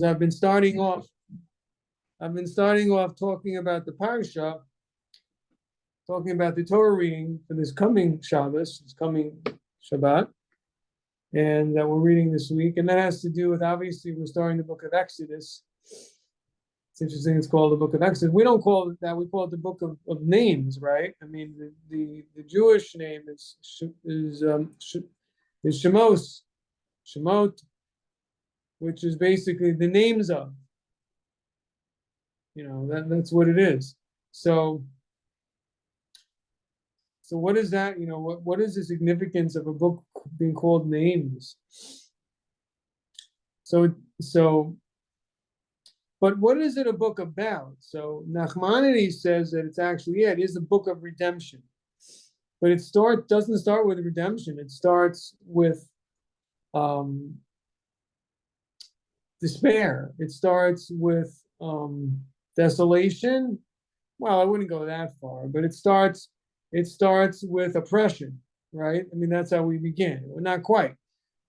So I've been starting off talking about the parsha, talking about the Torah reading for this coming Shabbos, this coming Shabbat, and that we're reading this week. And that has to do with, obviously, we're starting the book of Exodus. It's interesting, it's called the book of Exodus. We don't call it that, we call it the book of names, right? I mean, the Jewish name is Shemot, which is basically the names of. That's what it is. So what is that? What is the significance of a book being called names? But what is it a book about? So Nachmanides says that it's actually, it is a book of redemption. But it doesn't start with redemption. It starts with despair. It starts with desolation. Well, I wouldn't go that far, but it starts with oppression, right? I mean, that's how we begin. Well, not quite.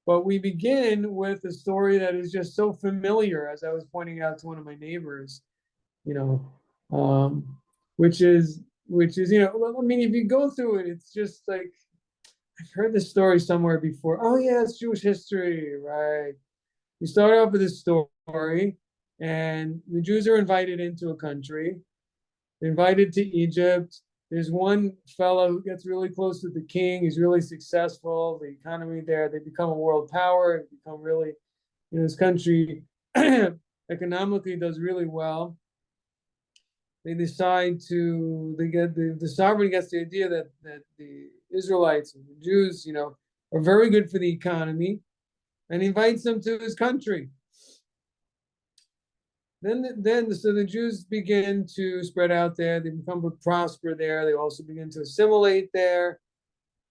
But we begin with a story that is just so familiar, as I was pointing out to one of my neighbors, which is, I mean, if you go through it, it's just like, I've heard this story somewhere before. Oh yeah, it's Jewish history, right? You start off with this story, and the Jews are invited into a country. They're invited to Egypt. There's one fellow who gets really close to the king. He's really successful. The economy there, they become a world power. They become really, this country economically does really well. They decide the sovereign gets the idea that the Israelites and the Jews, are very good for the economy, and invites them to his country. So the Jews begin to spread out there. They become to prosper there. They also begin to assimilate there.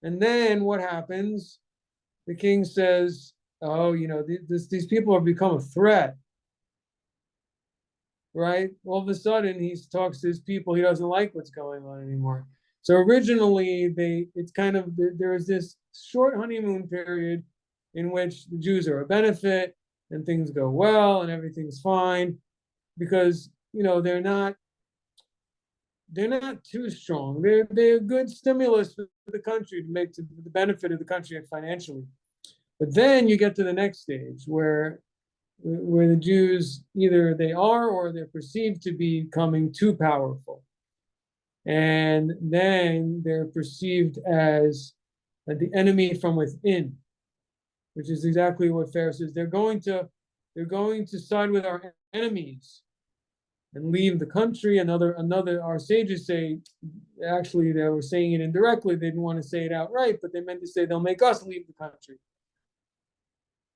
And then what happens? The king says, "Oh, these people have become a threat." Right? All of a sudden, he talks to his people. He doesn't like what's going on anymore. So originally, there is this short honeymoon period in which the Jews are a benefit and things go well and everything's fine, because they're not too strong. They're a good stimulus for the country to the benefit of the country financially. But then you get to the next stage where the Jews, either they are or they're perceived to be becoming too powerful. And then they're perceived as the enemy from within, which is exactly what Pharaoh says. They're going to side with our enemies and leave the country. Our sages say, actually, they were saying it indirectly. They didn't want to say it outright, but they meant to say they'll make us leave the country.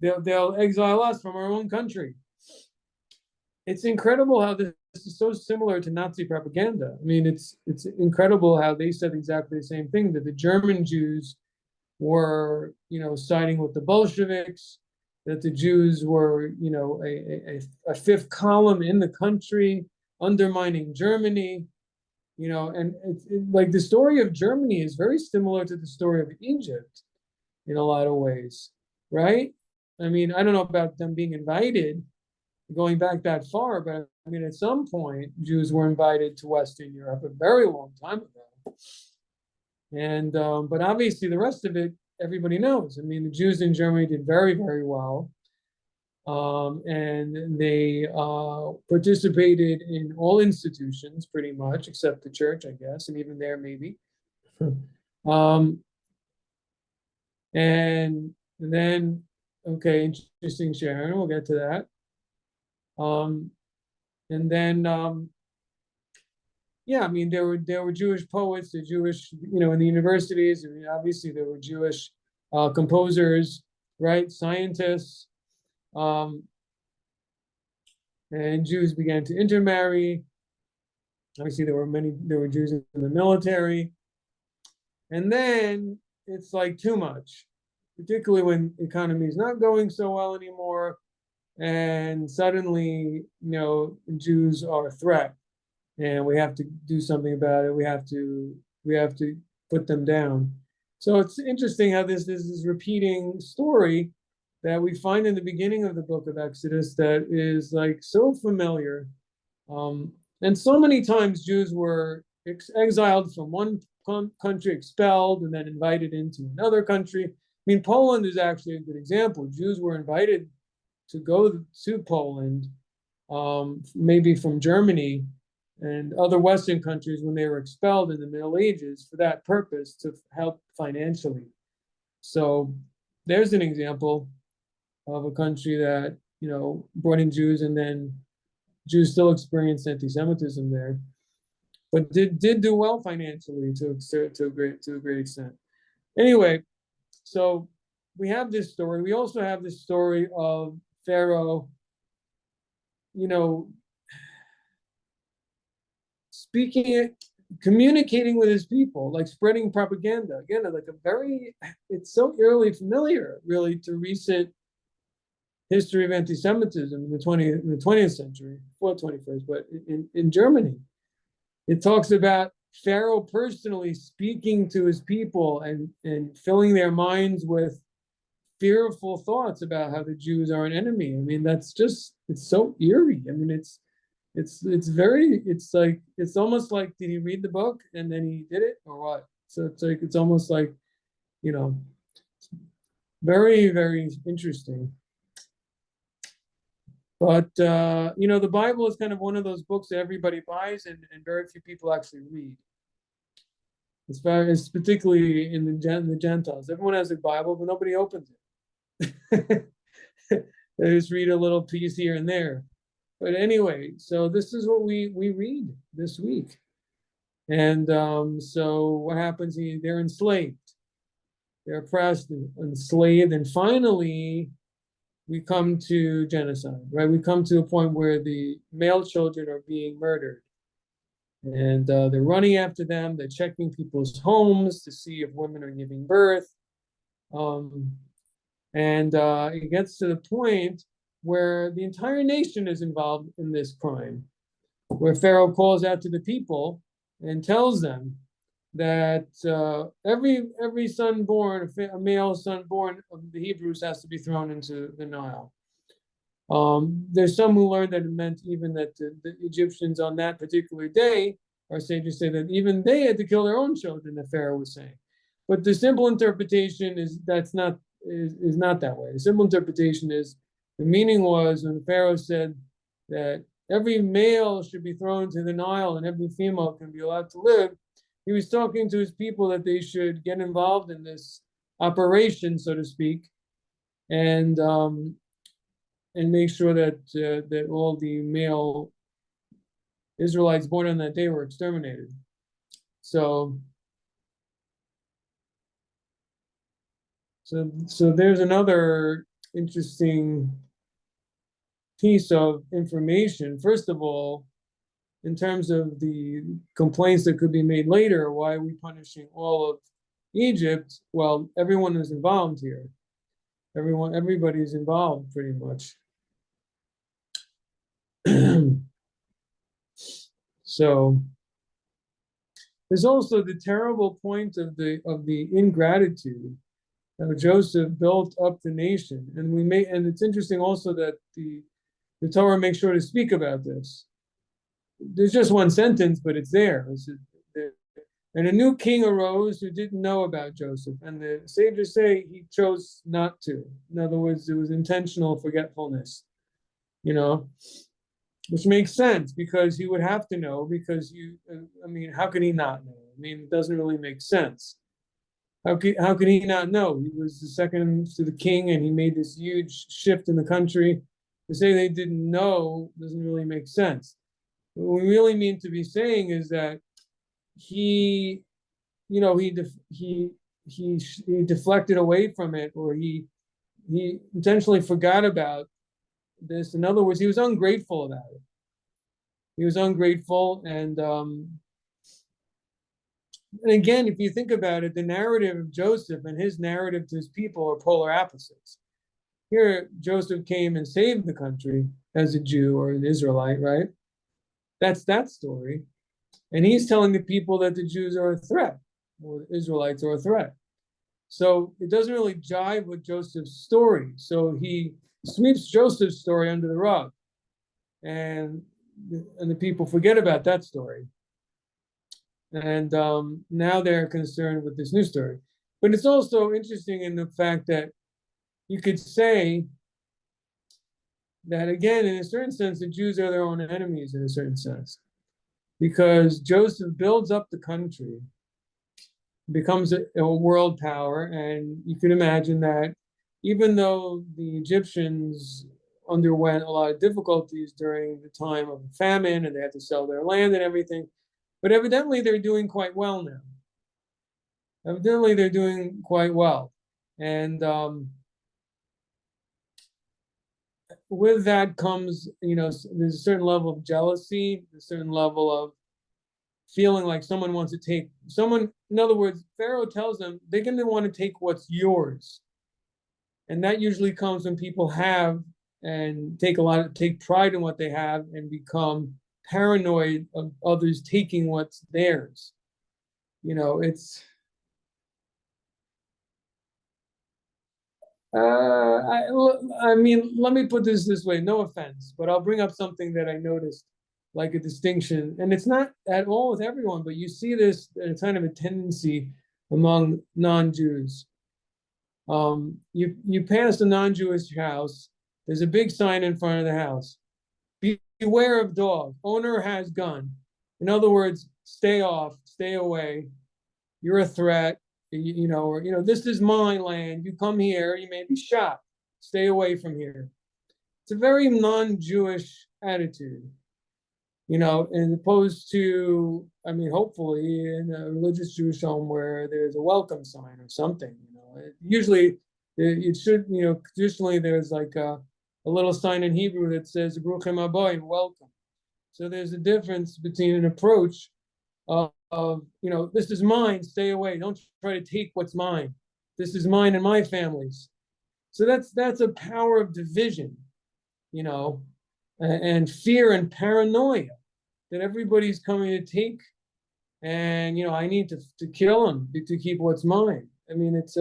They'll exile us from our own country. It's incredible how this is so similar to Nazi propaganda. I mean, it's incredible how they said exactly the same thing, that the German Jews were, siding with the Bolsheviks, that the Jews were, a fifth column in the country, undermining Germany, and like the story of Germany is very similar to the story of Egypt in a lot of ways, right? I mean, I don't know about them being invited, going back that far, but I mean, at some point, Jews were invited to Western Europe a very long time ago. And, but obviously the rest of it, everybody knows. I mean, the Jews in Germany did very, very well. And they participated in all institutions pretty much, except the church, I guess, and even there maybe. And then, okay, interesting, Sharon, we'll get to that. And then, yeah, I mean, there were Jewish poets, the Jewish, in the universities. I mean, obviously, there were Jewish composers, right? Scientists, and Jews began to intermarry. Obviously, there were Jews in the military, and then it's like too much, particularly when the economy is not going so well anymore, and suddenly, Jews are a threat, and we have to do something about it. We have to put them down. So it's interesting how this repeating story that we find in the beginning of the book of Exodus that is like so familiar. And so many times Jews were exiled from one country, expelled, and then invited into another country. I mean, Poland is actually a good example. Jews were invited to go to Poland, maybe from Germany and other Western countries when they were expelled in the Middle Ages for that purpose, to help financially. So there's an example of a country that, brought in Jews, and then Jews still experienced anti-Semitism there, but did do well financially to a great extent. Anyway, so we have this story. We also have this story of Pharaoh, speaking it, communicating with his people, like spreading propaganda. Again, like it's so eerily familiar, really, to recent history of anti-Semitism in the 20th century, or 21st, but in Germany. It talks about Pharaoh personally speaking to his people and filling their minds with fearful thoughts about how the Jews are an enemy. I mean, it's so eerie. I mean, it's almost like, did he read the book and then he did it, or what? So it's almost like, very, very interesting. But the Bible is kind of one of those books that everybody buys and very few people actually read. As particularly in the Gentiles. Everyone has a Bible, but nobody opens it. They just read a little piece here and there. But anyway, so this is what we read this week. And so what happens? They're enslaved. They're oppressed and enslaved. And finally, we come to genocide, right? We come to a point where the male children are being murdered. And they're running after them. They're checking people's homes to see if women are giving birth. And it gets to the point where the entire nation is involved in this crime, where Pharaoh calls out to the people and tells them that every son born, a male son born of the Hebrews, has to be thrown into the Nile. There's some who learned that it meant even that the Egyptians on that particular day, our sages say that even they had to kill their own children, the Pharaoh was saying. But the simple interpretation is not that way. The simple interpretation is, the meaning was when Pharaoh said that every male should be thrown into the Nile and every female can be allowed to live, he was talking to his people that they should get involved in this operation, so to speak, and make sure that all the male Israelites born on that day were exterminated. So there's another interesting piece of information. First of all, in terms of the complaints that could be made later, why are we punishing all of Egypt? Well, everyone is involved here. Everybody's involved pretty much. So there's also the terrible point of the ingratitude. Joseph built up the nation, and it's interesting also that the Torah makes sure to speak about this. There's just one sentence, but it's there. And a new king arose who didn't know about Joseph, and the sages say he chose not to. In other words, it was intentional forgetfulness, which makes sense because he would have to know, because how could he not know? I mean, it doesn't really make sense. How could he not know? He was the second to the king, and he made this huge shift in the country. To say they didn't know doesn't really make sense. What we really mean to be saying is that he deflected away from it, or he intentionally forgot about this. In other words, he was ungrateful about it. He was ungrateful, and again, if you think about it, the narrative of Joseph and his narrative to his people are polar opposites. Here, Joseph came and saved the country as a Jew or an Israelite, right? That's that story. And he's telling the people that the Jews are a threat, or the Israelites are a threat. So it doesn't really jive with Joseph's story. So he sweeps Joseph's story under the rug, and the people forget about that story. And now they're concerned with this new story. But it's also interesting in the fact that you could say that, again, in a certain sense, the Jews are their own enemies in a certain sense, because Joseph builds up the country, becomes a world power, and you can imagine that even though the Egyptians underwent a lot of difficulties during the time of the famine and they had to sell their land and everything, but evidently they're doing quite well now. Evidently they're doing quite well. And with that comes, there's a certain level of jealousy, a certain level of feeling like someone wants to take someone. In other words, Pharaoh tells them they're going to want to take what's yours. And that usually comes when people have and take pride in what they have and become paranoid of others taking what's theirs. It's I mean, let me put this way, no offense, but I'll bring up something that I noticed, like a distinction, and it's not at all with everyone, but you see this kind of a tendency among non-Jews. You pass a non-Jewish house, there's a big sign in front of the house. Beware of dog. Owner has gun. In other words, stay off, stay away. You're a threat. Or this is my land. You come here, you may be shot. Stay away from here. It's a very non-Jewish attitude, as opposed to, I mean, hopefully in a religious Jewish home where there's a welcome sign or something. Usually it should, traditionally there's like a little sign in Hebrew that says Bruchim Habayim, welcome. So there's a difference between an approach of, this is mine, stay away. Don't try to take what's mine. This is mine and my family's. So that's a power of division, and fear and paranoia that everybody's coming to take, and I need to kill them to keep what's mine. I mean, it's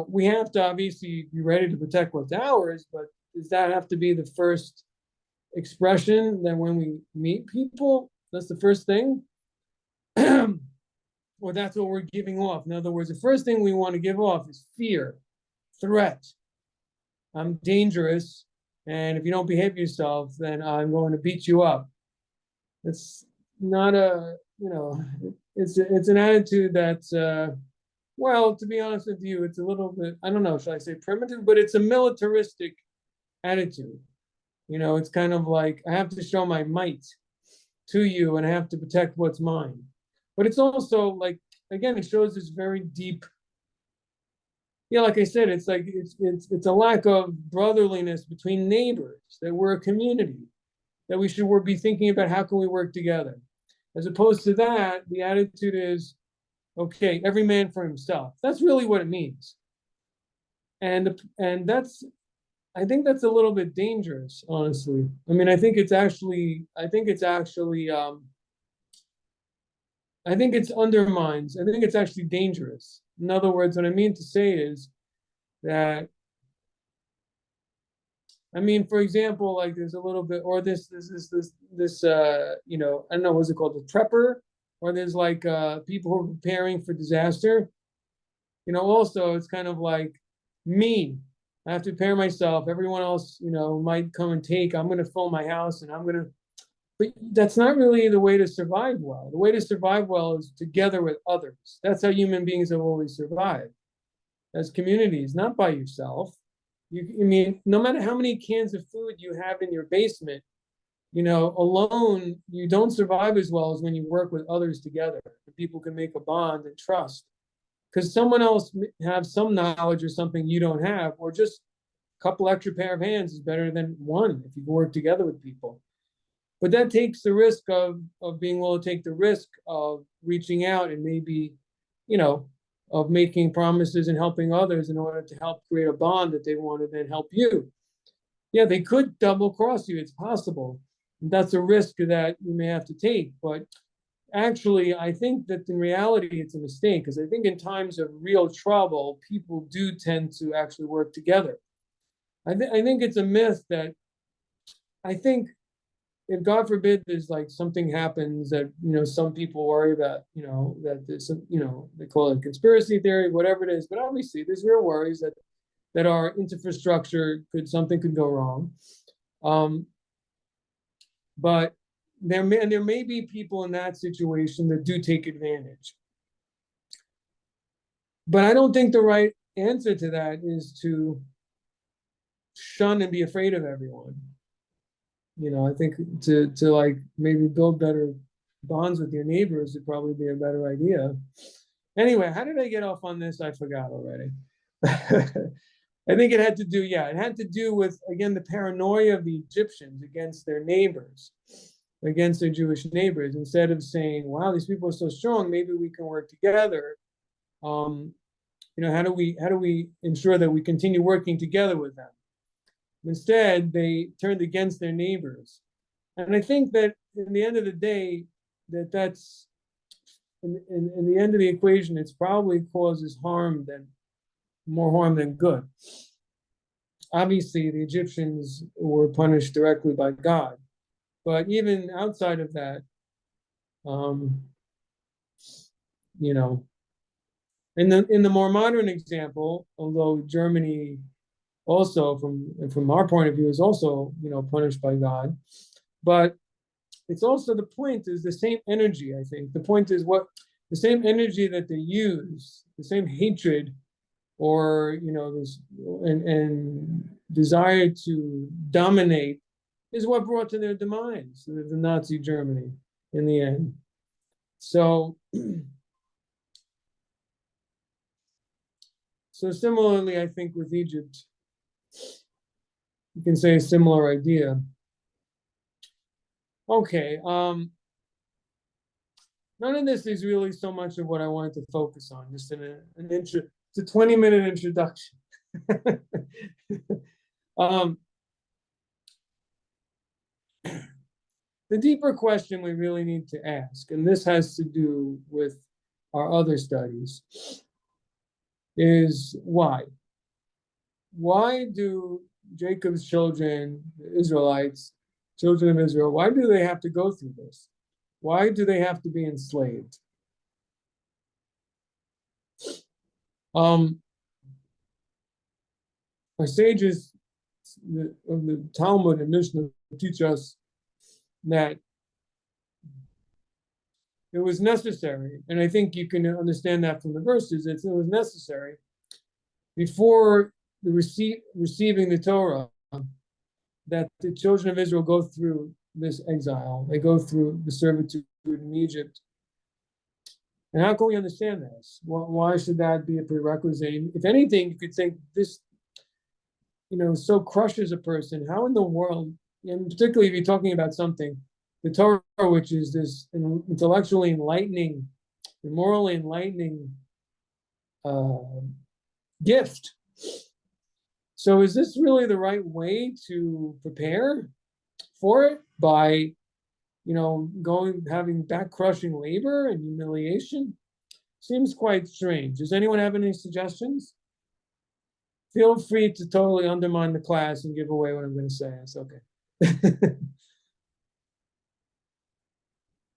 we have to obviously be ready to protect what's ours, but does that have to be the first expression that when we meet people, that's the first thing? Or that's what we're giving off? In other words, the first thing we want to give off is fear, threat. I'm dangerous, and if you don't behave yourself, then I'm going to beat you up. It's not it's an attitude that's, well, to be honest with you, it's a little bit, I don't know, should I say primitive, but it's a militaristic attitude. It's kind of like, I have to show my might to you and I have to protect what's mine. But it's also like, again, it shows this very deep, like I said, it's like, it's a lack of brotherliness between neighbors, that we're a community, that we should be thinking about how can we work together. As opposed to that, the attitude is, okay, every man for himself. That's really what it means. And I think that's a little bit dangerous, honestly. I mean, I think it's undermines. I think it's actually dangerous. In other words, what I mean to say is that, I mean, for example, like there's a little bit, or this, I don't know, what's it called, the prepper, or there's like people who are preparing for disaster. Also it's kind of like me. I have to prepare myself. Everyone else, might come and take. I'm going to fill my house, and but that's not really the way to survive well. The way to survive well is together with others. That's how human beings have always survived, as communities, not by yourself. I mean, no matter how many cans of food you have in your basement, alone, you don't survive as well as when you work with others together. People can make a bond and trust, because someone else have some knowledge or something you don't have, or just a couple extra pair of hands is better than one if you can work together with people. But that takes the risk of being willing to take the risk of reaching out and maybe, of making promises and helping others in order to help create a bond that they want to then help you. Yeah, they could double cross you. It's possible. That's a risk that you may have to take. But actually, I think that in reality, it's a mistake, because I think in times of real trouble, people do tend to actually work together. I think it's a myth that I think if God forbid there's like something happens that, some people worry about, that there's some, they call it conspiracy theory, whatever it is. But obviously there's real worries that our infrastructure something could go wrong. But there may be people in that situation that do take advantage. But I don't think the right answer to that is to shun and be afraid of everyone. I think to like maybe build better bonds with your neighbors would probably be a better idea. Anyway, how did I get off on this? I forgot already. I think it had to do with, again, the paranoia of the Egyptians against their neighbors, against their Jewish neighbors. Instead of saying, wow, these people are so strong, maybe we can work together. How do we ensure that we continue working together with them? Instead, they turned against their neighbors. And I think that in the end of the day, that's in the end of the equation, it's probably causes more harm than good. Obviously, the Egyptians were punished directly by God. But even outside of that, in the more modern example, although Germany also from our point of view is also punished by God, but it's also, the point is the same energy. I think the point is the same energy that they use, the same hatred, or this and desire to dominate, is what brought to their demise, the Nazi Germany in the end. So similarly, I think with Egypt, you can say a similar idea. Okay. None of this is really so much of what I wanted to focus on. Just it's a 20-minute introduction. The deeper question we really need to ask, and this has to do with our other studies, is why? Why do Jacob's children, the Israelites, children of Israel, why do they have to go through this? Why do they have to be enslaved? Our sages of the Talmud and Mishnah teach us that it was necessary, and I think you can understand that from the verses. It was necessary before the receiving the Torah that the children of Israel go through this exile. They go through the servitude in Egypt. And how can we understand this? Why should that be a prerequisite? If anything, you could think this, so crushes a person. How in the world, and particularly if you're talking about something, the Torah, which is this intellectually enlightening, morally enlightening gift. So is this really the right way to prepare for it by, having back-crushing labor and humiliation? Seems quite strange. Does anyone have any suggestions? Feel free to totally undermine the class and give away what I'm going to say. It's okay.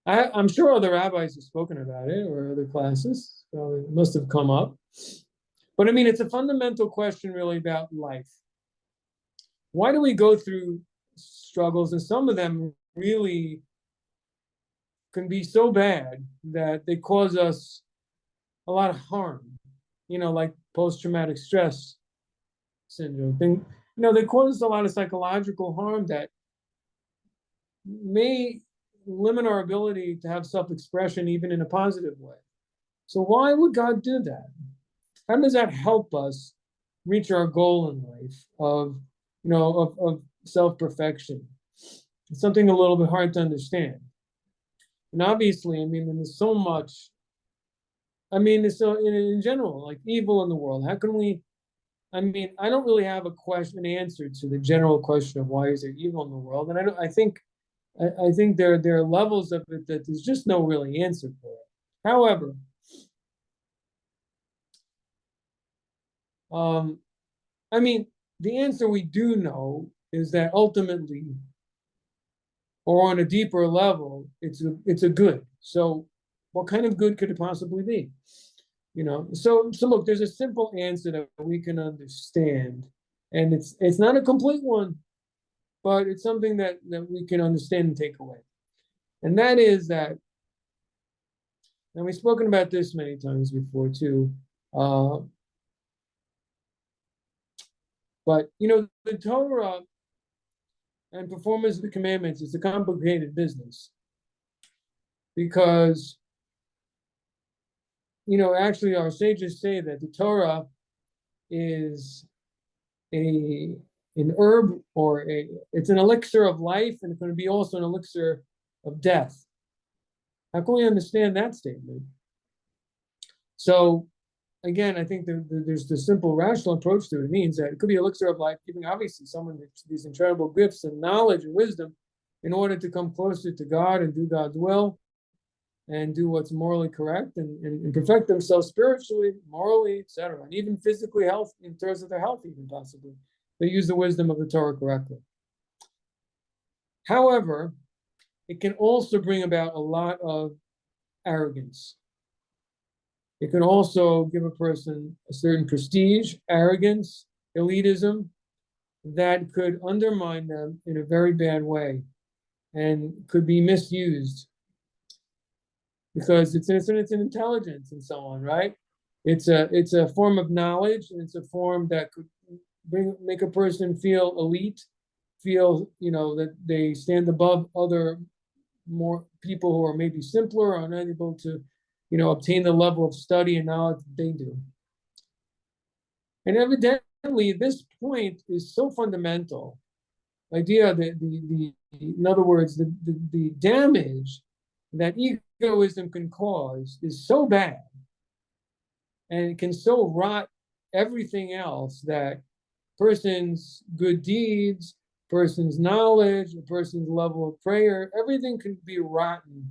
I'm sure other rabbis have spoken about it, or other classes, so it must have come up. But I mean, it's a fundamental question really about life. Why do we go through struggles? And some of them really can be so bad that they cause us a lot of harm, like post-traumatic stress syndrome. They cause us a lot of psychological harm that may limit our ability to have self-expression even in a positive way. So why would God do that? How does that help us reach our goal in life of self-perfection? It's something a little bit hard to understand. And obviously, there's so much, it's so in general, like evil in the world. How can we, I don't really have an answer to the general question of why is there evil in the world. And I think I think there are levels of it that there's just no really answer for it. However, um, I mean, the answer we do know is that ultimately, or on a deeper level, it's a good. So, what kind of good could it possibly be? So look, there's a simple answer that we can understand, and it's not a complete one, but it's something that we can understand and take away. And that is that, and we've spoken about this many times before too. Uh, but the Torah and performance of the commandments is a complicated business because actually our sages say that the Torah is a an herb or it's an elixir of life, and it's going to be also an elixir of death. How can we understand that statement? So again, I think there's the simple rational approach to it. It means that it could be elixir of life, giving obviously someone these incredible gifts and knowledge and wisdom in order to come closer to God and do God's will and do what's morally correct and perfect themselves spiritually, morally, etc. And even physically health in terms of their health, even possibly. They use the wisdom of the Torah correctly. However, it can also bring about a lot of arrogance. It can also give a person a certain prestige, arrogance, elitism that could undermine them in a very bad way and could be misused because it's an intelligence and so on, right? It's a form of knowledge, and it's a form that could make a person feel elite, feel that they stand above other more people who are maybe simpler or unable to obtain the level of study and knowledge that they do. And evidently, this point is so fundamental. Idea that in other words, the damage that egoism can cause is so bad, and it can so rot everything else that person's good deeds, person's knowledge, a person's level of prayer, everything can be rotten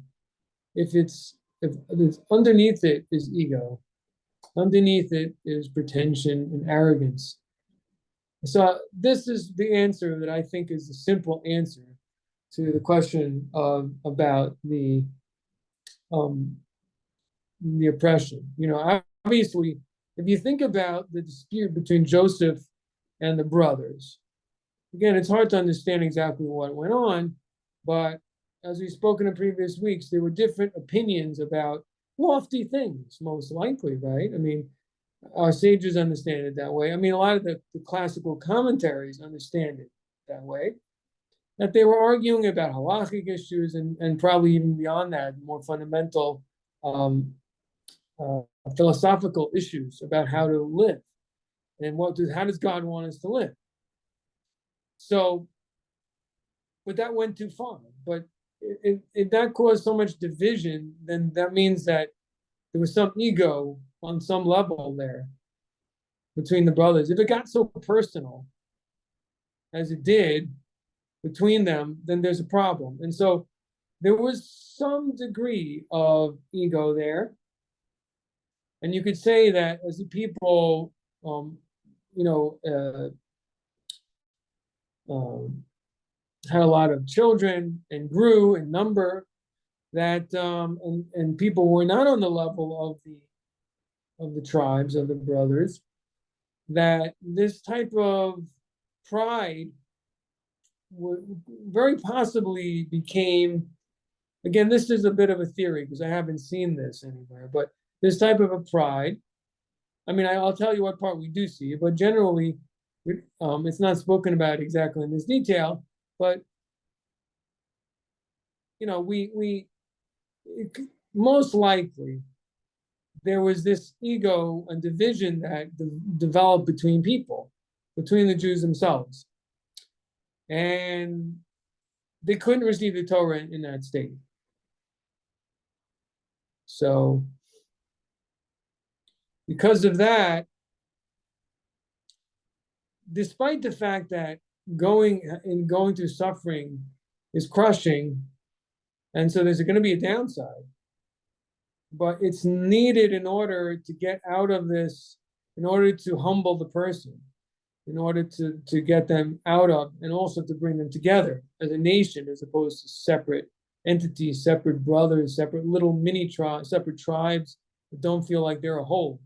if underneath it is ego. Underneath it is pretension and arrogance. So this is the answer that I think is the simple answer to the question about um, the oppression. Obviously, if you think about the dispute between Joseph and the brothers, again, it's hard to understand exactly what went on, but as we've spoken in previous weeks, there were different opinions about lofty things, most likely, right? I mean, our sages understand it that way. I mean, a lot of the classical commentaries understand it that way, that they were arguing about halachic issues and probably even beyond that, more fundamental um, uh, philosophical issues about how to live and how does God want us to live. So, but that went too far. But if that caused so much division, then that means that there was some ego on some level there between the brothers. If it got so personal as it did between them, then there's a problem. And so there was some degree of ego there. And you could say that as the people, you know, had a lot of children and grew in number, that and people were not on the level of the tribes of the brothers, that this type of pride very possibly became, again, this is a bit of a theory because I haven't seen this anywhere, but this type of a pride, I mean, I'll tell you what part we do see, but generally, it's not spoken about exactly in this detail, but we most likely there was this ego and division that developed between people, between the Jews themselves, and they couldn't receive the Torah in that state. So, because of that, despite the fact that going through suffering is crushing. And so there's going to be a downside. But it's needed in order to get out of this, in order to humble the person, in order to get them out of, and also to bring them together as a nation, as opposed to separate entities, separate brothers, separate little mini tribes, separate tribes that don't feel like they're a whole.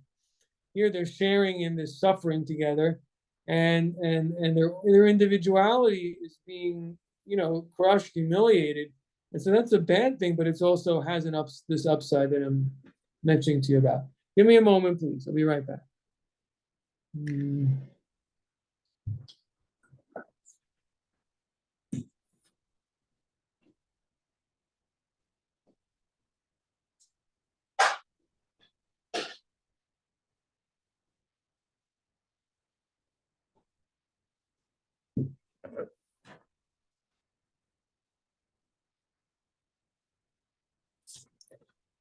Here they're sharing in this suffering together, and their individuality is being, crushed, humiliated. And so that's a bad thing, but it's also has this upside that I'm mentioning to you about. Give me a moment, please. I'll be right back.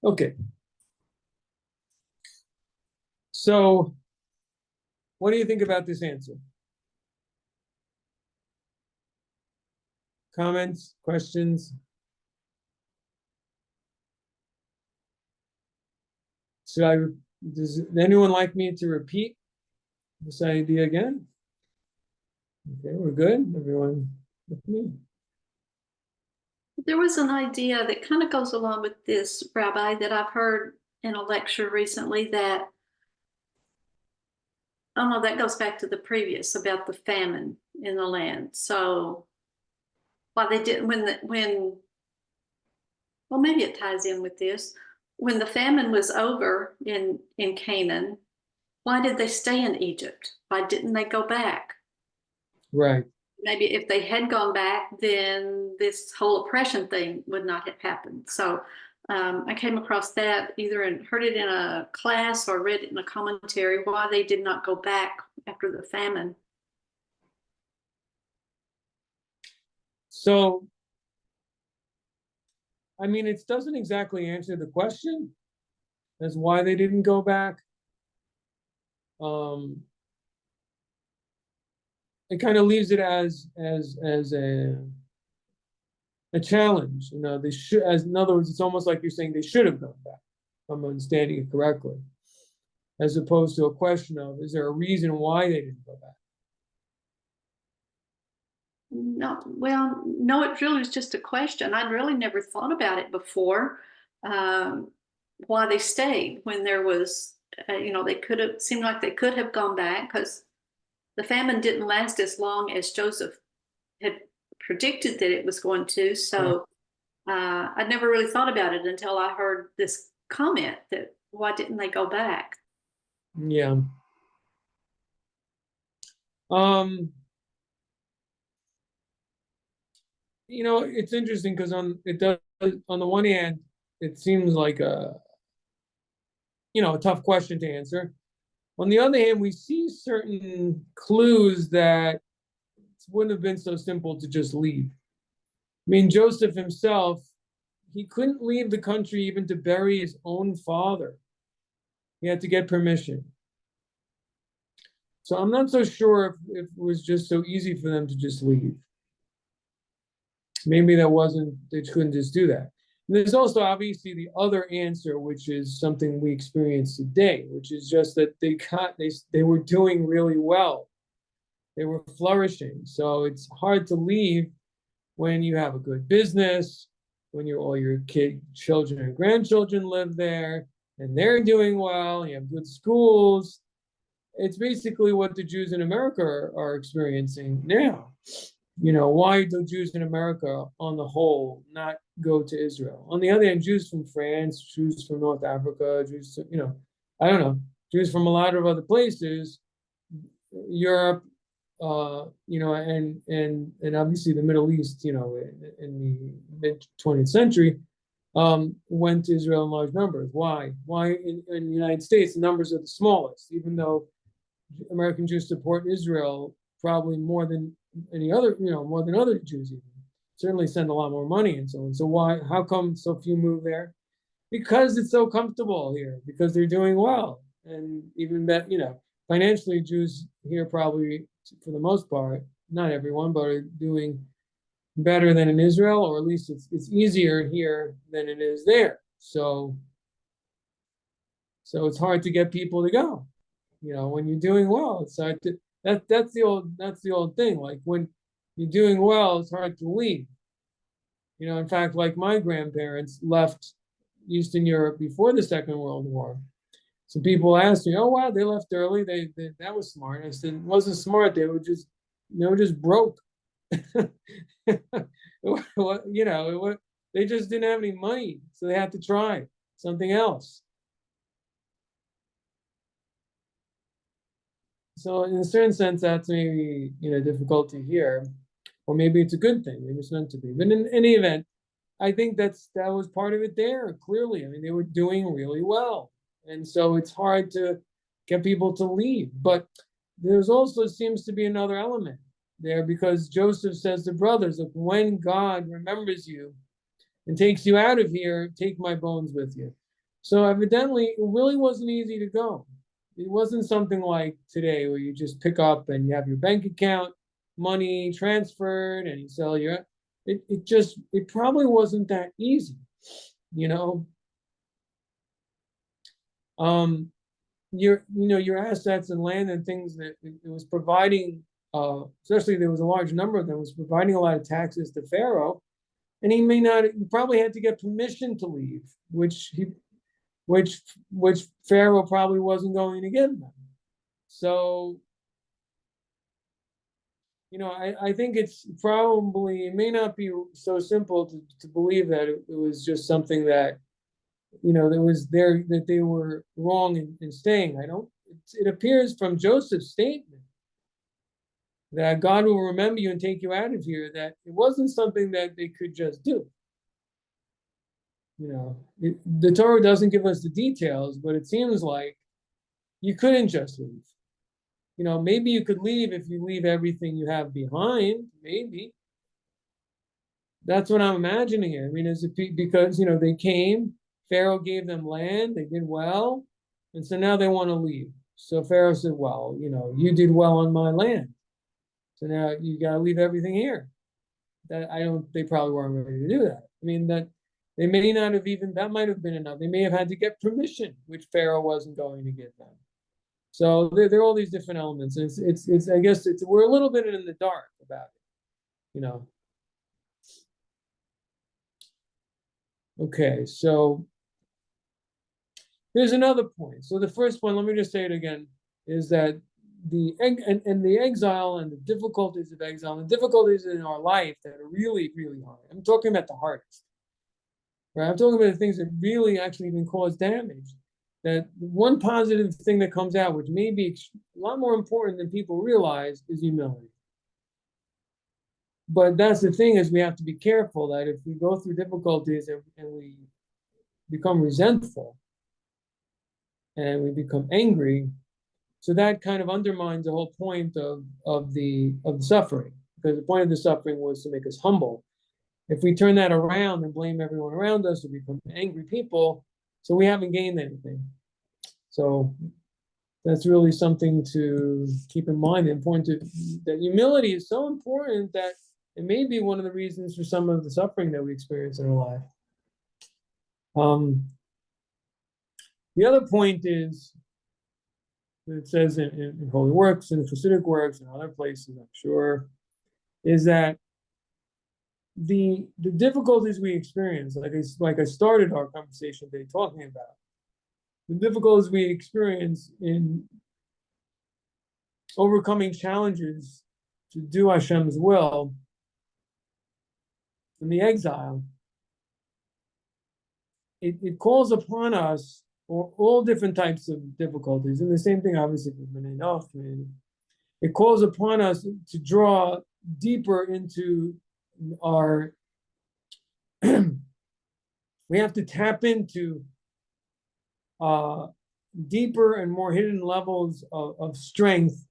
Okay. So, what do you think about this answer? Comments, questions? Does anyone like me to repeat this idea again? Okay, we're good. Everyone with me? There was an idea that kind of goes along with this, Rabbi, that I've heard in a lecture recently that, oh no, that goes back to the previous about the famine in the land. So why they didn't, well, maybe it ties in with this. When the famine was over in Canaan, why did they stay in Egypt? Why didn't they go back? Right. Maybe if they had gone back, then this whole oppression thing would not have happened. So I came across that heard it in a class or read it in a commentary, why they did not go back after the famine. So, I mean, it doesn't exactly answer the question as why they didn't go back. It kind of leaves it as a challenge. They should, in other words, it's almost like you're saying they should have gone back, if I'm understanding it correctly, as opposed to a question of, is there a reason why they didn't go back? No, well, no, it really was just a question. I'd really never thought about it before. Why they stayed when there was, they could have seemed like they could have gone back, because the famine didn't last as long as Joseph had predicted that it was going to. So I'd never really thought about it until I heard this comment that why didn't they go back? Yeah. It's interesting because on the one hand, it seems like a tough question to answer. On the other hand, we see certain clues that it wouldn't have been so simple to just leave. I mean, Joseph himself, he couldn't leave the country even to bury his own father. He had to get permission. So I'm not so sure if it was just so easy for them to just leave. Maybe they couldn't just do that. And there's also obviously the other answer, which is something we experience today, which is just that they were doing really well. They were flourishing. So it's hard to leave when you have a good business, when all your children and grandchildren live there, and they're doing well, you have good schools. It's basically what the Jews in America are experiencing now. Why do Jews in America, on the whole, not go to Israel? On the other hand, Jews from France, Jews from North Africa, Jews, I don't know, Jews from a lot of other places, Europe, and obviously the Middle East, in the mid 20th century, went to Israel in large numbers. Why? Why in the United States the numbers are the smallest, even though American Jews support Israel probably more than any other, more than other Jews even. Certainly send a lot more money and so on. So how come so few move there? Because it's so comfortable here, because they're doing well. And even that, financially Jews here probably, for the most part, not everyone, but are doing better than in Israel, or at least it's easier here than it is there. So it's hard to get people to go. When you're doing well, it's hard to that's the old thing. Like when you're doing well, it's hard to leave. In fact, like my grandparents left Eastern Europe before the Second World War. So people asked me, "Oh wow, they left early. They that was smart." I said, "It wasn't smart. They were just broke. They just didn't have any money, so they had to try something else." So in a certain sense, that's maybe difficulty here, or maybe it's a good thing. Maybe it's meant to be. But in any event, I think that was part of it there. Clearly, I mean, they were doing really well, and so it's hard to get people to leave. But there's also seems to be another element there, because Joseph says to brothers, "Look, when God remembers you and takes you out of here, take my bones with you." So evidently, it really wasn't easy to go. It wasn't something like today where you just pick up and you have your bank account, money transferred, and you sell your. It probably wasn't that easy, you know. Your assets and land and things that it was providing, especially there was a large number of them, was providing a lot of taxes to Pharaoh, and he probably had to get permission to leave, which Pharaoh probably wasn't going to give them. So, I think it may not be so simple to believe that it was just something that, that they were wrong in staying. It appears from Joseph's statement that God will remember you and take you out of here, that it wasn't something that they could just do. The Torah doesn't give us the details, but it seems like you couldn't just leave. Maybe you could leave if you leave everything you have behind, maybe. That's what I'm imagining here. I mean, because, they came, Pharaoh gave them land, they did well, and so now they want to leave. So Pharaoh said, "Well, you did well on my land, so now you got to leave everything here." They probably weren't ready to do that. I mean, that they may not have that might have been enough. They may have had to get permission, which Pharaoh wasn't going to give them. So there are all these different elements. It's I guess we're a little bit in the dark about it. Okay, so there's another point. So the first one, let me just say it again, is that the exile and the difficulties of exile and difficulties in our life that are really, really hard. I'm talking about the hardest. Right? I'm talking about the things that really actually even cause damage. That one positive thing that comes out, which may be a lot more important than people realize, is humility. But that's the thing, is we have to be careful that if we go through difficulties and we become resentful and we become angry, so that kind of undermines the whole point of the suffering, because the point of the suffering was to make us humble. If we turn that around and blame everyone around us or become angry people, so we haven't gained anything. So that's really something to keep in mind. That humility is so important that it may be one of the reasons for some of the suffering that we experience in our life. The other point is, it says in Holy Works and Hasidic works and other places, I'm sure, is that the difficulties we experience, like I started our conversation today talking about, the difficulties we experience in overcoming challenges to do Hashem's will in the exile, it calls upon us, or all different types of difficulties, and the same thing obviously for B'nai Noach. It calls upon us to draw deeper into our we have to tap into deeper and more hidden levels of strength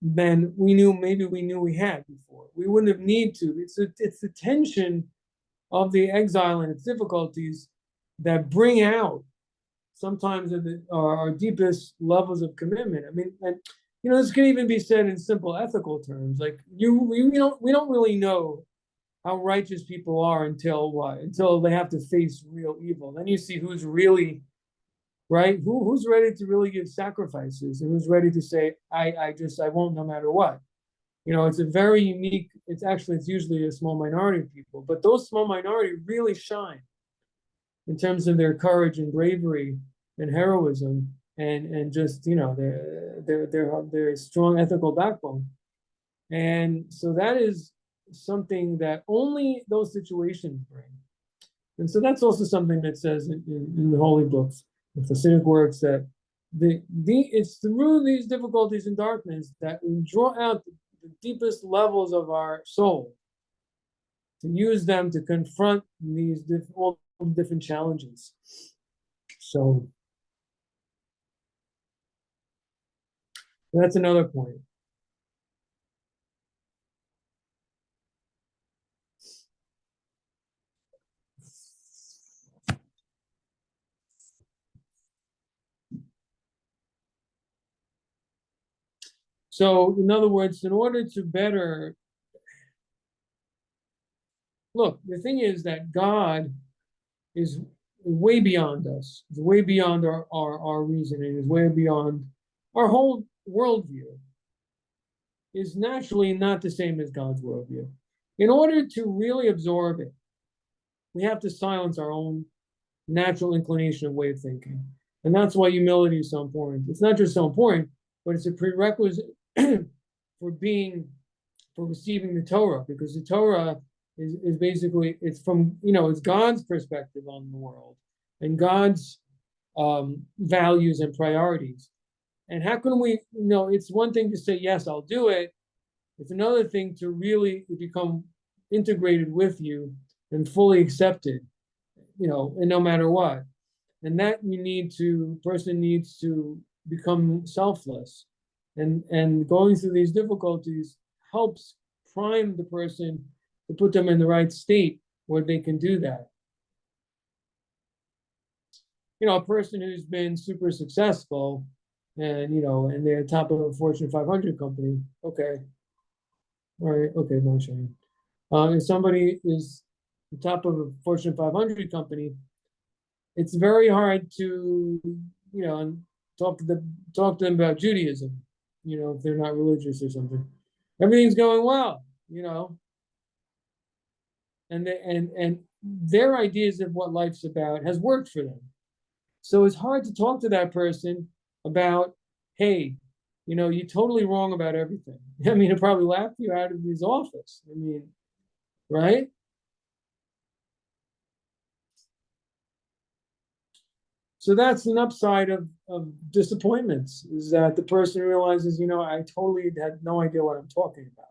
than we knew we had before. We wouldn't have need to. It's the tension of the exile and its difficulties that bring out sometimes our deepest levels of commitment. I mean, and this can even be said in simple ethical terms. Like we don't really know how righteous people are until what? Until they have to face real evil. Then you see who's really right, who's ready to really give sacrifices, and who's ready to say, I won't no matter what. It's a very unique. It's usually a small minority of people, but those small minority really shine in terms of their courage and bravery and heroism, and just their strong ethical backbone. And so that is something that only those situations bring. And so that's also something that says in the holy books, the Hasidic works, that it's through these difficulties and darkness that we draw out the deepest levels of our soul, to use them to confront all different challenges. So that's another point. So, in other words, in order to better look, the thing is that God is way beyond us, is way beyond our reasoning, is way beyond our whole worldview, is naturally not the same as God's worldview. In order to really absorb it, we have to silence our own natural inclination of way of thinking. And that's why humility is so important. It's not just so important, but it's a prerequisite for receiving the Torah, because the Torah is basically, it's from, it's God's perspective on the world and God's values and priorities. And how can we, it's one thing to say, yes, I'll do it. It's another thing to really become integrated with you and fully accepted, and no matter what. And that person needs to become selfless. And going through these difficulties helps prime the person to put them in the right state where they can do that. A person who's been super successful and they're top of a Fortune 500 company, okay. All right, okay, no shame. If somebody is the top of a Fortune 500 company, it's very hard to, talk to them about Judaism, if they're not religious or something. Everything's going well, and their ideas of what life's about has worked for them. So it's hard to talk to that person about, hey, you're totally wrong about everything. I mean, he'll probably laugh you out of his office. I mean, right? So that's an upside of disappointments, is that the person realizes, I totally had no idea what I'm talking about.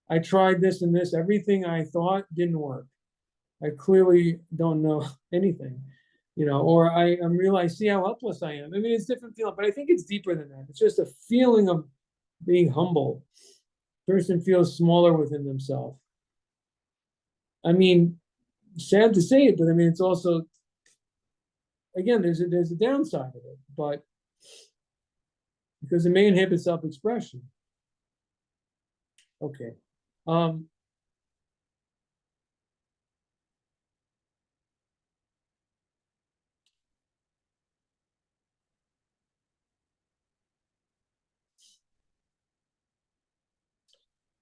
I tried this and this, everything I thought didn't work. I clearly don't know anything, or I see how helpless I am. I mean, it's different feeling, but I think it's deeper than that. It's just a feeling of being humble. Person feels smaller within themselves. I mean, sad to say it, but I mean, it's also, again, there's a downside of it, but because it may inhibit self-expression. Okay. Well,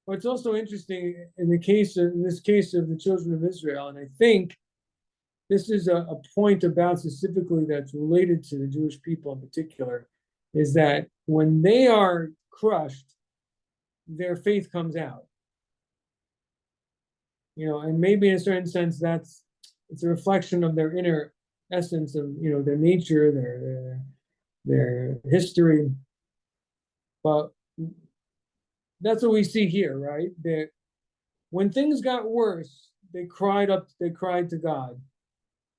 it's also interesting in this case of the children of Israel, and I think this is a point about specifically that's related to the Jewish people in particular, is that when they are crushed, their faith comes out. And maybe in a certain sense, it's a reflection of their inner essence of, their nature, their history. But that's what we see here, right? That when things got worse, they cried to God.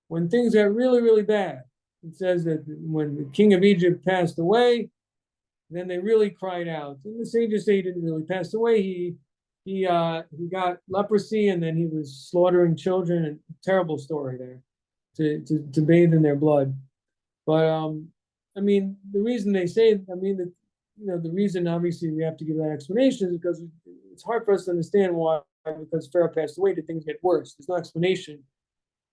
When things got really, really bad, it says that when the king of Egypt passed away, then they really cried out. And the sages say he didn't really pass away. He got leprosy, and then he was slaughtering children. And terrible story there, to bathe in their blood. But I mean, the reason they say, I mean, the reason obviously we have to give that explanation is because it's hard for us to understand why, because Pharaoh passed away, did things get worse? There's no explanation.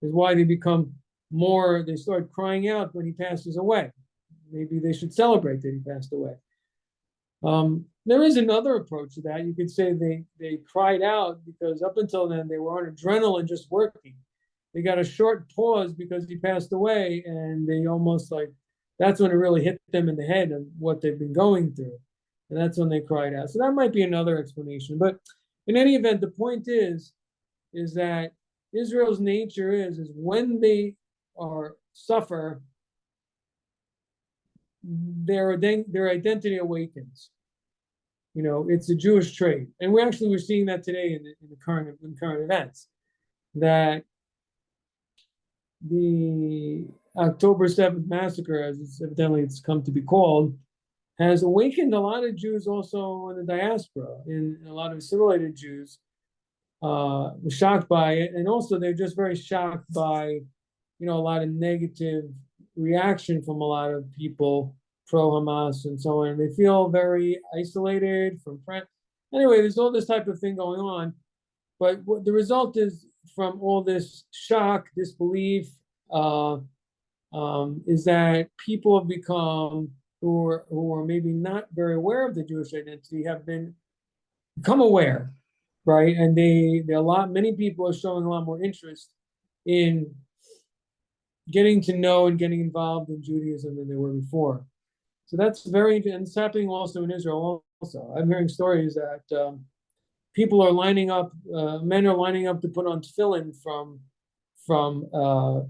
Is why they become more, they start crying out when he passes away. Maybe they should celebrate that he passed away. There is another approach to that. You could say they cried out because up until then they were on adrenaline just working. They got a short pause because he passed away, and they almost like that's when it really hit them in the head of what they've been going through. And that's when they cried out. So that might be another explanation. But in any event, the point is that Israel's nature is when they suffer, their identity awakens. It's a Jewish trait, and we're seeing that today in the current events. That the October 7th massacre, as it's come to be called, has awakened a lot of Jews also in the diaspora, and a lot of assimilated Jews were shocked by it, and also they're just very shocked by a lot of negative reaction from a lot of people pro-Hamas and so on. They feel very isolated from friends. Anyway, there's all this type of thing going on. But what the result is from all this shock, disbelief, is that people have become, who are maybe not very aware of the Jewish identity, have become aware, right? And many people are showing a lot more interest in getting to know and getting involved in Judaism than they were before. So that's and it's happening also in Israel also. I'm hearing stories that people are lining up, men are lining up to put on tefillin from how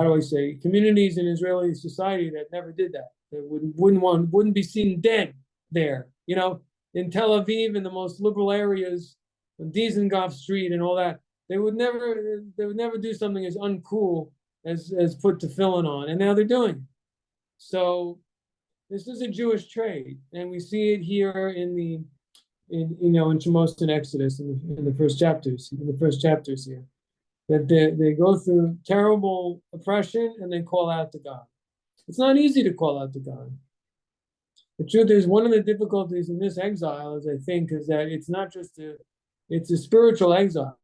do I say, communities in Israeli society that never did that. That wouldn't be seen dead there. In Tel Aviv, in the most liberal areas, on Dizengoff Street and all that, they would never do something as uncool as put tefillin on, and now they're doing it. So this is a Jewish trait, and we see it here in Shemos and Exodus in the first chapters here, that they go through terrible oppression and they call out to God. It's not easy to call out to God. The truth is, one of the difficulties in this exile is that it's not just it's a spiritual exile.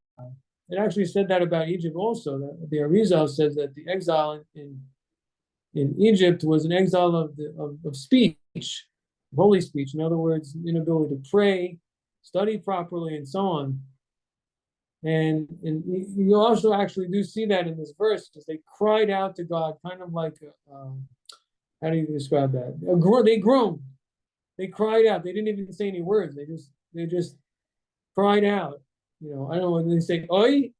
It actually said that about Egypt also. That the Arizal says that the exile in Egypt was an exile of speech, holy speech. In other words, inability to pray, study properly, and so on. And you also actually do see that in this verse, because they cried out to God, kind of like, how do you describe that? They groaned. They cried out. They didn't even say any words. They just cried out. I don't know when they say "oi."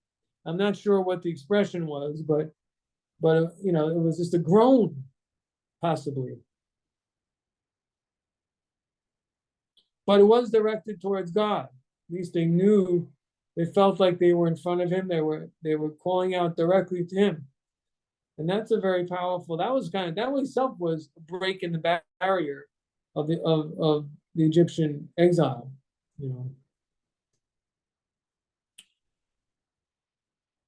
I'm not sure what the expression was, but it was just a groan, possibly. But it was directed towards God. At least they knew. They felt like they were in front of Him. They were calling out directly to Him, and that's a very powerful. That itself was a break in the barrier of the Egyptian exile.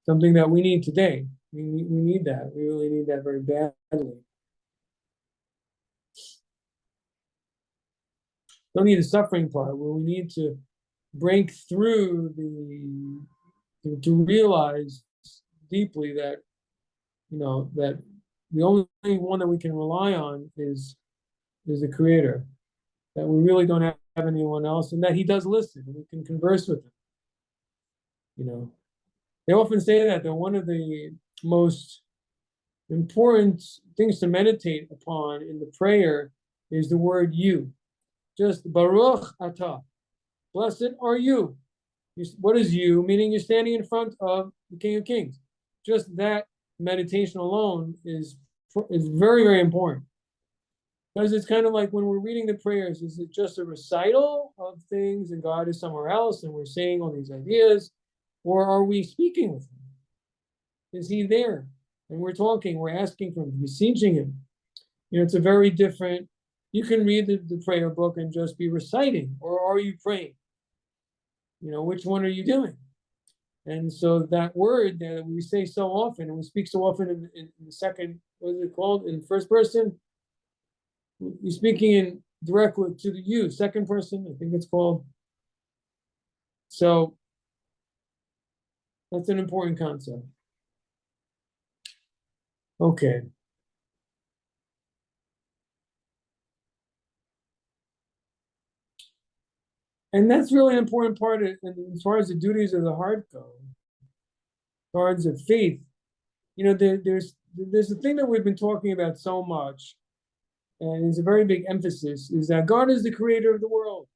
Something that we need today. We need that. We really need that very badly. Don't need the suffering part, where we need to break through to realize deeply that that the only one that we can rely on is the Creator. That we really don't have anyone else, and that He does listen, and we can converse with Him. They often say that one of the most important things to meditate upon in the prayer is the word "you." Just Baruch Atah. Blessed are you. What is you? Meaning you're standing in front of the King of Kings. Just that meditation alone is very, very important. Because it's kind of like when we're reading the prayers, is it just a recital of things and God is somewhere else and we're saying all these ideas? Or are we speaking with Him? Is He there? And we're talking, we're asking for Him, beseeching Him. It's a very different, you can read the prayer book and just be reciting, or are you praying? Which one are you doing? And so that word that we say so often, and we speak so often in the second, what is it called? In the first person? You're speaking in directly to the you, second person, I think it's called. So that's an important concept. Okay. And that's really an important part of, as far as the duties of the heart go, cards of faith. There's a thing that we've been talking about so much, and it's a very big emphasis, is that God is the creator of the world.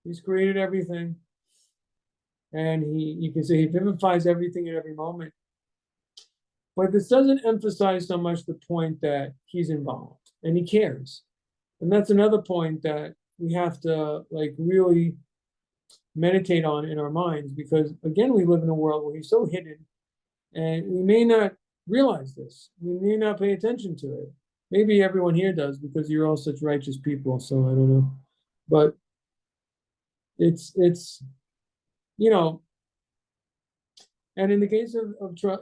He's created everything. And you can say he vivifies everything at every moment. But this doesn't emphasize so much the point that he's involved and he cares. And that's another point that we have to really meditate on in our minds, because again, we live in a world where he's so hidden and we may not realize this. We may not pay attention to it. Maybe everyone here does because you're all such righteous people. So I don't know. But it's and in the case of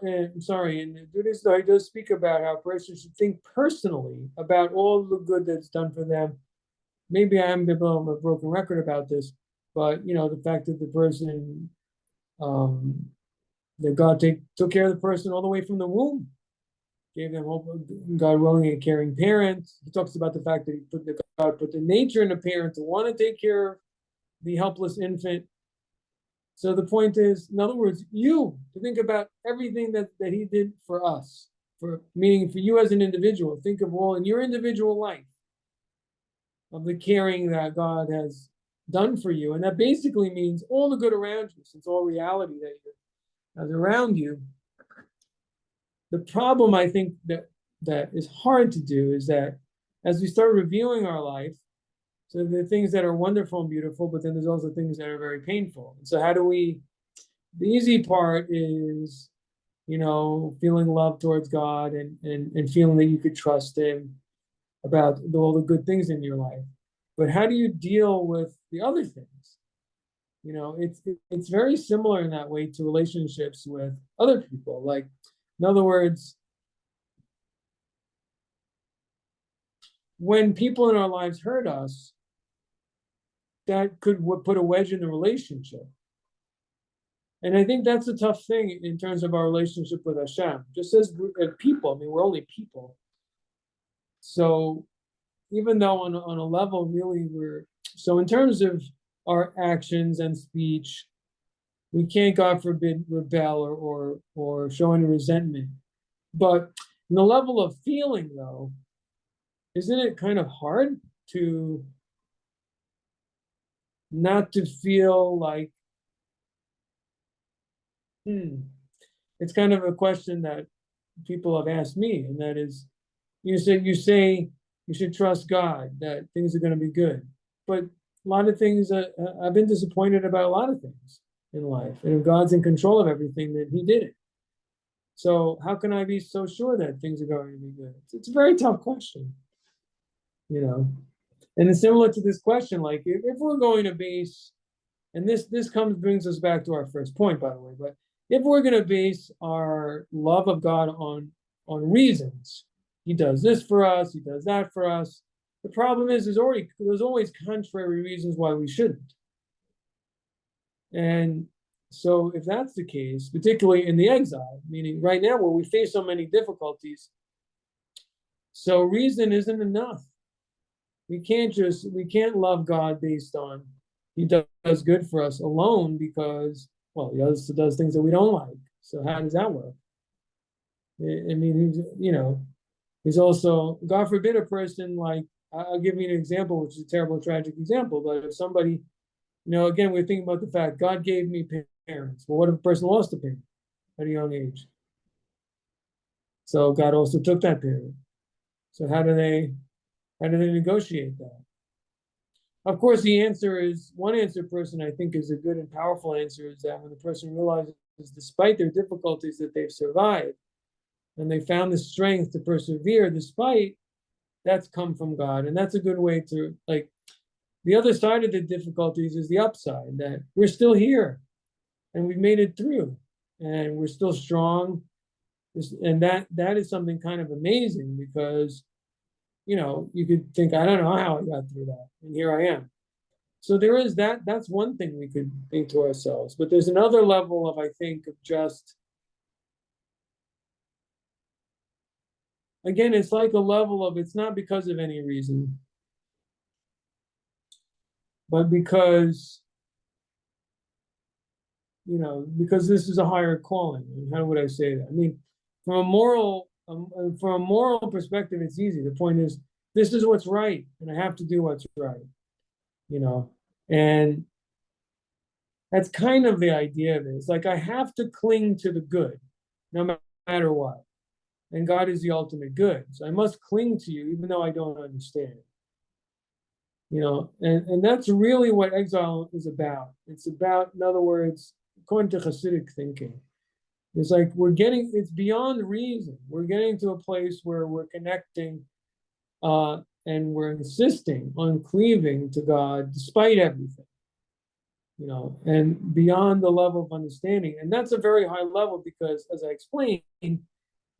in the Buddhist, he does speak about how a person should think personally about all the good that's done for them. Maybe I'm a broken record about this, but the fact that the person, that God took care of the person all the way from the womb, gave them hope, God willing, and caring parents. He talks about the fact that God put the nature in the parent to want to take care of the helpless infant. So the point is, in other words, to think about everything that he did for us, meaning for you as an individual. Think of all in your individual life of the caring that God has done for you. And that basically means all the good around you, since all reality that is around you. The problem, I think, that is hard to do is that as we start reviewing our life, so there are things that are wonderful and beautiful, but then there's also things that are very painful. And so the easy part is, feeling love towards God and feeling that you could trust him about all the good things in your life. But how do you deal with the other things? It's very similar in that way to relationships with other people. Like, in other words, when people in our lives hurt us, that could put a wedge in the relationship. And I think that's a tough thing in terms of our relationship with Hashem. Just as people, I mean, we're only people. So even though on a level, really, so in terms of our actions and speech, we can't, God forbid, rebel or show any resentment. But in the level of feeling, though, isn't it kind of hard to not to feel like, it's kind of a question that people have asked me, and that is, you say you should trust God, that things are going to be good. But a lot of things, I've been disappointed about a lot of things in life. And if God's in control of everything, then he did it. So how can I be so sure that things are going to be good? It's a very tough question, And it's similar to this question, like if we're going to base, and this brings us back to our first point, by the way, but if we're going to base our love of God on reasons, he does this for us, he does that for us. The problem is there's always contrary reasons why we shouldn't. And so if that's the case, particularly in the exile, meaning right now where we face so many difficulties, so reason isn't enough. We can't love God based on he does good for us alone, because, well, he also does things that we don't like. So how does that work? I mean, he's also, God forbid, a person like, I'll give you an example, which is a terrible, tragic example, but if somebody, again, we're thinking about the fact God gave me parents. Well, what if a person lost a parent at a young age? So God also took that parent. So how do they negotiate that? Of course, one answer person I think is a good and powerful answer is that when the person realizes, despite their difficulties, that they've survived and they found the strength to persevere despite, that's come from God. And that's a good way to, like, the other side of the difficulties is the upside, that we're still here and we've made it through and we're still strong. And that is something kind of amazing, because you could think, I don't know how I got through that, and here I am. So there is that. That's one thing we could think to ourselves. But there's another level of, I think, of just, again, it's like a level of, it's not because of any reason, but because, because this is a higher calling. And how would I say that? I mean, from a moral perspective, it's easy. The point is, this is what's right, and I have to do what's right, and that's kind of the idea of it. It's like I have to cling to the good, no matter what. And God is the ultimate good. So I must cling to you, even though I don't understand. And that's really what exile is about. It's about, in other words, according to Hasidic thinking, it's like it's beyond reason. We're getting to a place where we're connecting and we're insisting on cleaving to God despite everything, and beyond the level of understanding. And that's a very high level because, as I explained,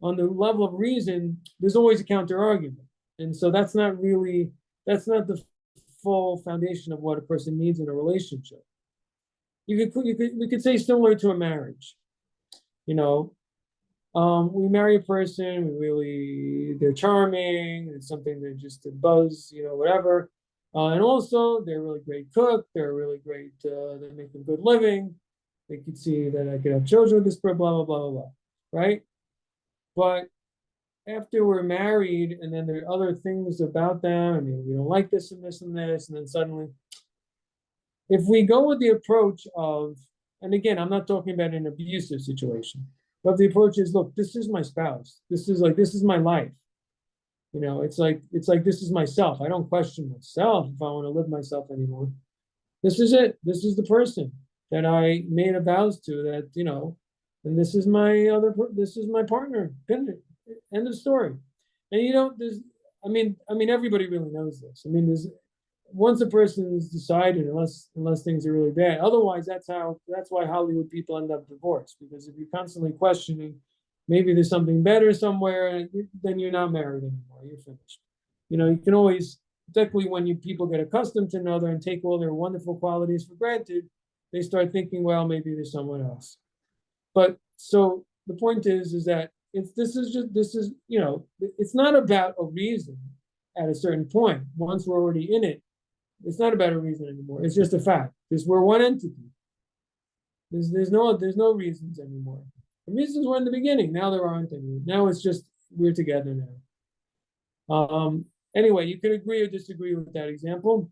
on the level of reason, there's always a counter argument. And so that's not the full foundation of what a person needs in a relationship. We could say similar to a marriage. We marry a person, they're charming, it's something that just a buzz, whatever. And also they're a really great cook, they're really great, they make a good living. They could see that I could have children with this, blah, blah, blah, blah, blah, right? But after we're married, and then there are other things about them, I mean, we don't like this and this and this, and then suddenly, if we go with the approach of, and again, I'm not talking about an abusive situation, but the approach is, look, this is my spouse. This is my life. It's like this is myself. I don't question myself if I want to live myself anymore. This is it. This is the person that I made a vows to, that, and this is my partner. End of story. And everybody really knows this. I mean, once a person's decided, unless things are really bad. Otherwise, that's why Hollywood people end up divorced, because if you're constantly questioning, maybe there's something better somewhere, then you're not married anymore. You're finished. You can always, particularly when people get accustomed to another and take all their wonderful qualities for granted, they start thinking, well, maybe there's someone else. But so the point is that it's not about a reason at a certain point. Once we're already in it, it's not about a reason anymore. It's just a fact. We're one entity. There's no reasons anymore. The reasons were in the beginning. Now there aren't any. Now it's just we're together now. Anyway, you could agree or disagree with that example,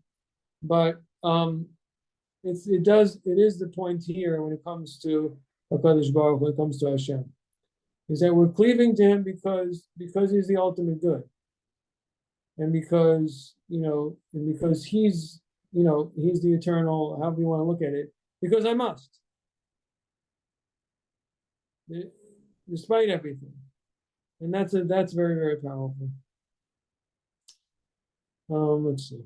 but it is the point here when it comes to HaKadosh Baruch Hu, when it comes to Hashem, is that we're cleaving to him because he's the ultimate good. And because he's the eternal, however you want to look at it, because I must. Despite everything. And that's very, very powerful. Let's see.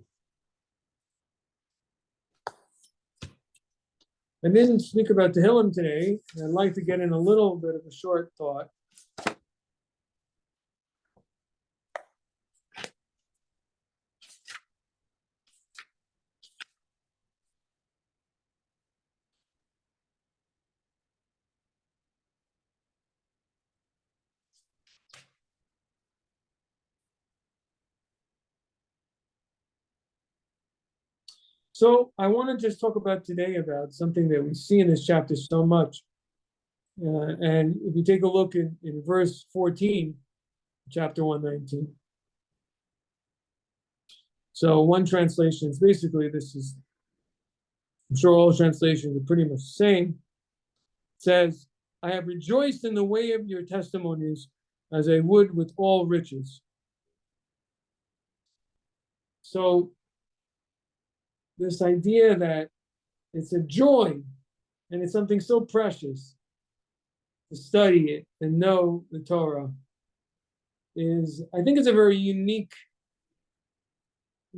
I didn't speak about Tehillim today. I'd like to get in a little bit of a short thought. So I want to just talk about today about something that we see in this chapter so much. And if you take a look in verse 14, chapter 119. So one translation is basically, I'm sure all translations are pretty much the same. It says, I have rejoiced in the way of your testimonies as I would with all riches. So this idea that it's a joy and it's something so precious to study it and know the Torah I think it's a very unique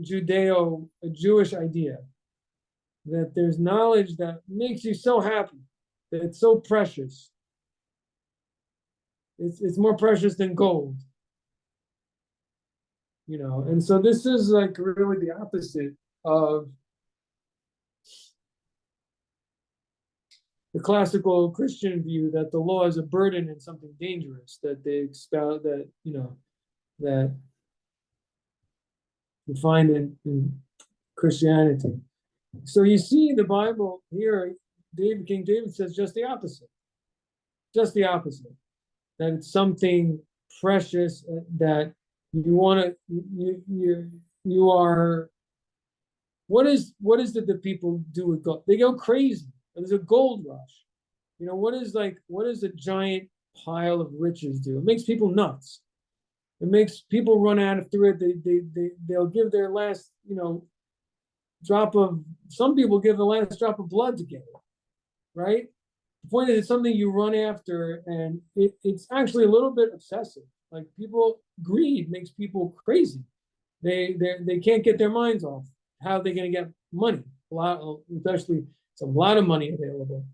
Jewish idea, that there's knowledge that makes you so happy, that it's so precious. It's more precious than gold. you know. And so this is like really the opposite of the classical Christian view that the law is a burden and something dangerous that they expel, that, you know, that you find in Christianity. So you see the Bible here, King David says just the opposite. Just the opposite. That it's something precious, that you want to, you are, what is it that people do with gold? They go crazy. There's a gold rush. You know, what does a giant pile of riches do? It makes people nuts. It makes people run out after it. They'll give their last, you know, some people give the last drop of blood to get it, right? The point is, it's something you run after, and it's actually a little bit obsessive. Like greed makes people crazy. They can't get their minds off how they're going to get money. Especially it's a lot of money available.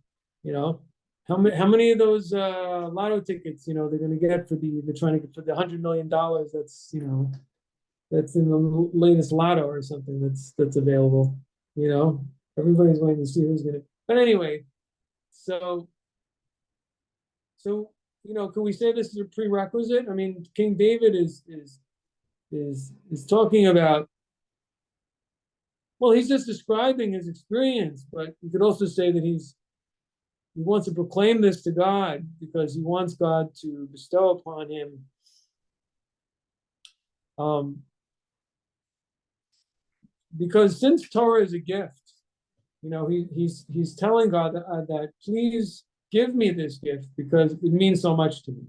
You know, how many of those lotto tickets, you know, they're going to get they're trying to get for the $100 million that's, you know, that's in the latest lotto or something that's available. You know, everybody's waiting to see who's going to. But anyway, so you know, can we say this is a prerequisite? I mean, King David is talking about, well, he's just describing his experience, but you could also say that he wants to proclaim this to God because he wants God to bestow upon him because since Torah is a gift, you know, he's telling God that please give me this gift because it means so much to me.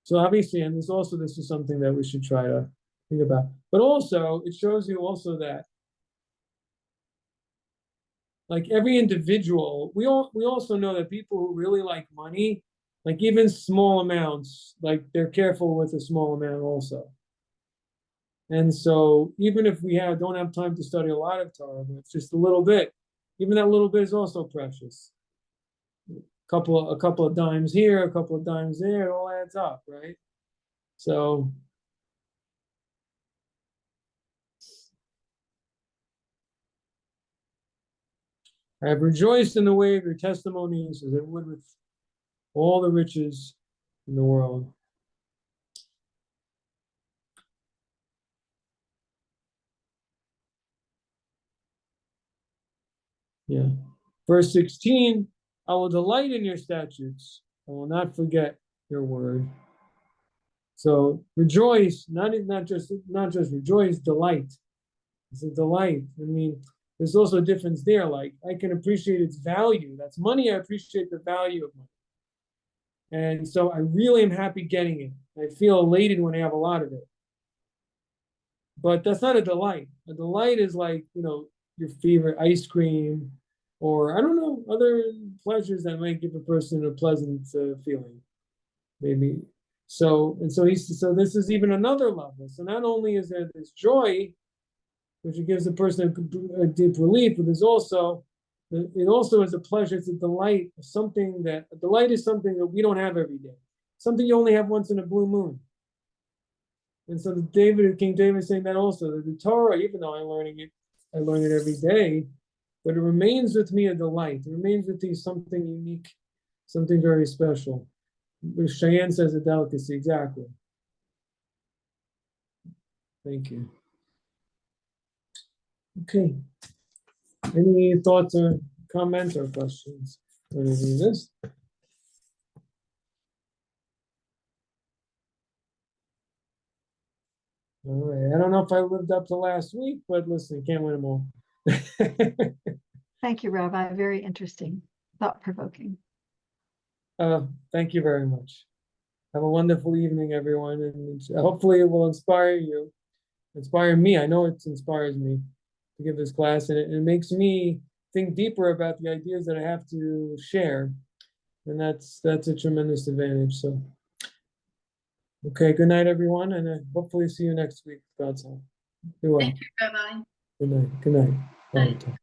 So obviously, and this is something that we should try to think about. But also, it shows you also that, like every individual, we also know that people who really like money, like even small amounts, like they're careful with a small amount also. And so even if we don't have time to study a lot of Torah, but it's just a little bit, even that little bit is also precious. A couple of dimes here, a couple of dimes there, it all adds up, right? So I have rejoiced in the way of your testimonies as I would with all the riches in the world. Yeah. Verse 16, I will delight in your statutes. I will not forget your word. So rejoice, not just rejoice, delight. It's a delight. I mean, there's also a difference there. Like I can appreciate its value. That's money. I appreciate the value of money. And so I really am happy getting it. I feel elated when I have a lot of it. But that's not a delight. A delight is like, you know, your favorite ice cream, or I don't know, other pleasures that might give a person a pleasant feeling, maybe. So this is even another level. So not only is there this joy, which gives a person a deep relief, but it also is a pleasure. It's a delight. A delight is something that we don't have every day. Something you only have once in a blue moon. And so King David is saying that also, that the Torah, even though I learn it every day, but it remains with me a delight. It remains with me something unique, something very special. Cheyenne says a delicacy, exactly. Thank you. Okay. Any thoughts or comments or questions on any of this? All right. I don't know if I lived up to last week, but listen, can't win them all. Thank you, Rabbi. Very interesting, thought-provoking. Thank you very much. Have a wonderful evening, everyone, and hopefully it will inspire me. I know it inspires me to give this class, and it makes me think deeper about the ideas that I have to share, and that's a tremendous advantage. So, okay, good night, everyone, and hopefully see you next week, God's help. You're welcome. Thank you, Rabbi. Good night. Good night. Night. Bye.